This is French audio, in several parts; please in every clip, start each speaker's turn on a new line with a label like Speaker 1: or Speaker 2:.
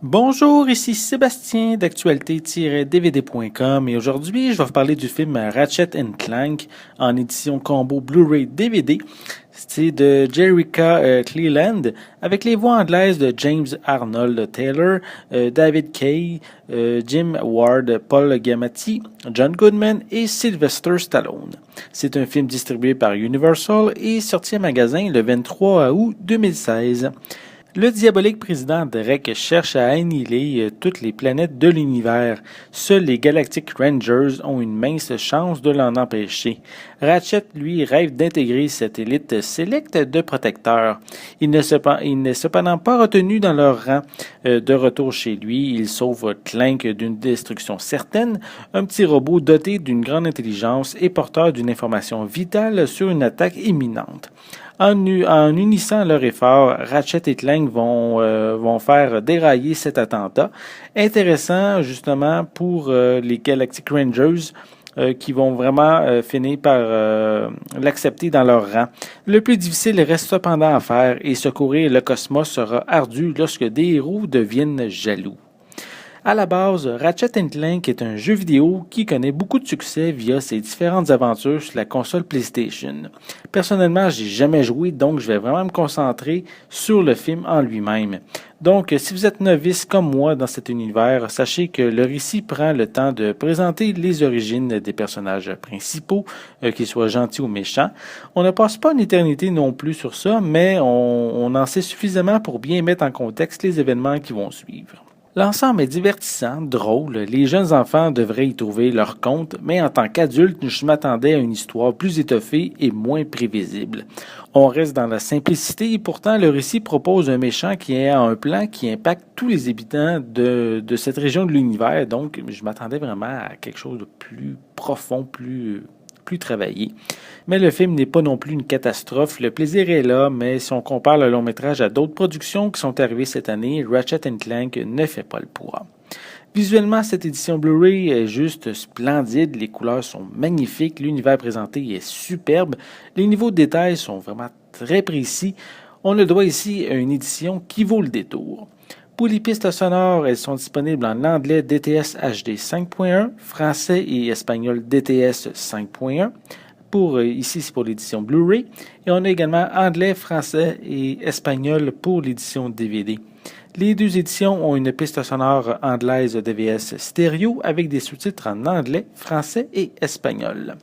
Speaker 1: Bonjour, ici Sébastien d'actualité-dvd.com et aujourd'hui je vais vous parler du film Ratchet Clank en édition combo Blu-ray DVD. C'est de Jerrica Cleland avec les voix anglaises de James Arnold Taylor, David Kaye, Jim Ward, Paul Giamatti, John Goodman et Sylvester Stallone. C'est un film distribué par Universal et sorti en magasin le 23 août 2016. Le diabolique président Drek cherche à annihiler toutes les planètes de l'univers. Seuls les Galactic Rangers ont une mince chance de l'en empêcher. Ratchet, lui, rêve d'intégrer cette élite sélecte de protecteurs. Il n'est cependant pas retenu dans leur rang. De retour chez lui, il sauve Clank d'une destruction certaine, un petit robot doté d'une grande intelligence et porteur d'une information vitale sur une attaque imminente. En unissant leurs efforts, Ratchet et Clank vont faire dérailler cet attentat. Intéressant justement pour les Galactic Rangers qui vont vraiment finir par l'accepter dans leur rang. Le plus difficile reste cependant à faire et secourir le cosmos sera ardu lorsque des héros deviennent jaloux. À la base, Ratchet Clank est un jeu vidéo qui connaît beaucoup de succès via ses différentes aventures sur la console PlayStation. Personnellement, j'ai jamais joué, donc je vais vraiment me concentrer sur le film en lui-même. Donc, si vous êtes novice comme moi dans cet univers, sachez que le récit prend le temps de présenter les origines des personnages principaux, qu'ils soient gentils ou méchants. On ne passe pas une éternité non plus sur ça, mais on en sait suffisamment pour bien mettre en contexte les événements qui vont suivre. L'ensemble est divertissant, drôle, les jeunes enfants devraient y trouver leur compte, mais en tant qu'adulte, je m'attendais à une histoire plus étoffée et moins prévisible. On reste dans la simplicité et pourtant le récit propose un méchant qui a un plan qui impacte tous les habitants de cette région de l'univers, donc je m'attendais vraiment à quelque chose de plus profond, plus travaillé. Mais le film n'est pas non plus une catastrophe. Le plaisir est là, mais si on compare le long métrage à d'autres productions qui sont arrivées cette année, Ratchet Clank ne fait pas le poids. Visuellement, cette édition Blu-ray est juste splendide, les couleurs sont magnifiques, l'univers présenté est superbe, les niveaux de détails sont vraiment très précis. On le doit ici à une édition qui vaut le détour. Pour les pistes sonores, elles sont disponibles en anglais DTS HD 5.1, français et espagnol DTS 5.1. Ici, c'est pour l'édition Blu-ray. Et on a également anglais, français et espagnol pour l'édition DVD. Les deux éditions ont une piste sonore anglaise DVS stéréo avec des sous-titres en anglais, français et espagnol.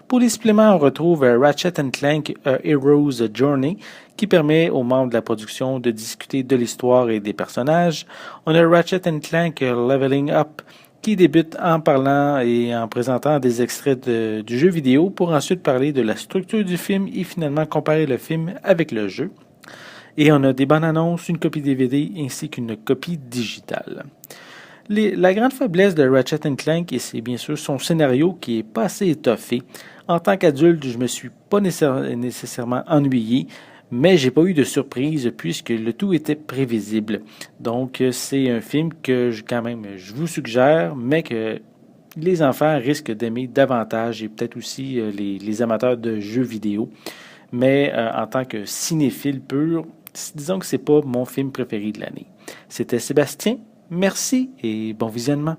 Speaker 1: Pour les suppléments, on retrouve Ratchet Clank A Hero's Journey qui permet aux membres de la production de discuter de l'histoire et des personnages. On a Ratchet Clank Leveling Up qui débute en parlant et en présentant des extraits du jeu vidéo pour ensuite parler de la structure du film et finalement comparer le film avec le jeu. Et on a des bandes annonces, une copie DVD ainsi qu'une copie digitale. La grande faiblesse de Ratchet Clank, c'est bien sûr son scénario qui est pas assez étoffé. En tant qu'adulte, je me suis pas nécessairement ennuyé, mais j'ai pas eu de surprise puisque le tout était prévisible. Donc c'est un film que je vous suggère, mais que les enfants risquent d'aimer davantage et peut-être aussi les amateurs de jeux vidéo. Mais en tant que cinéphile pur, disons que c'est pas mon film préféré de l'année. C'était Sébastien. Merci et bon visionnement.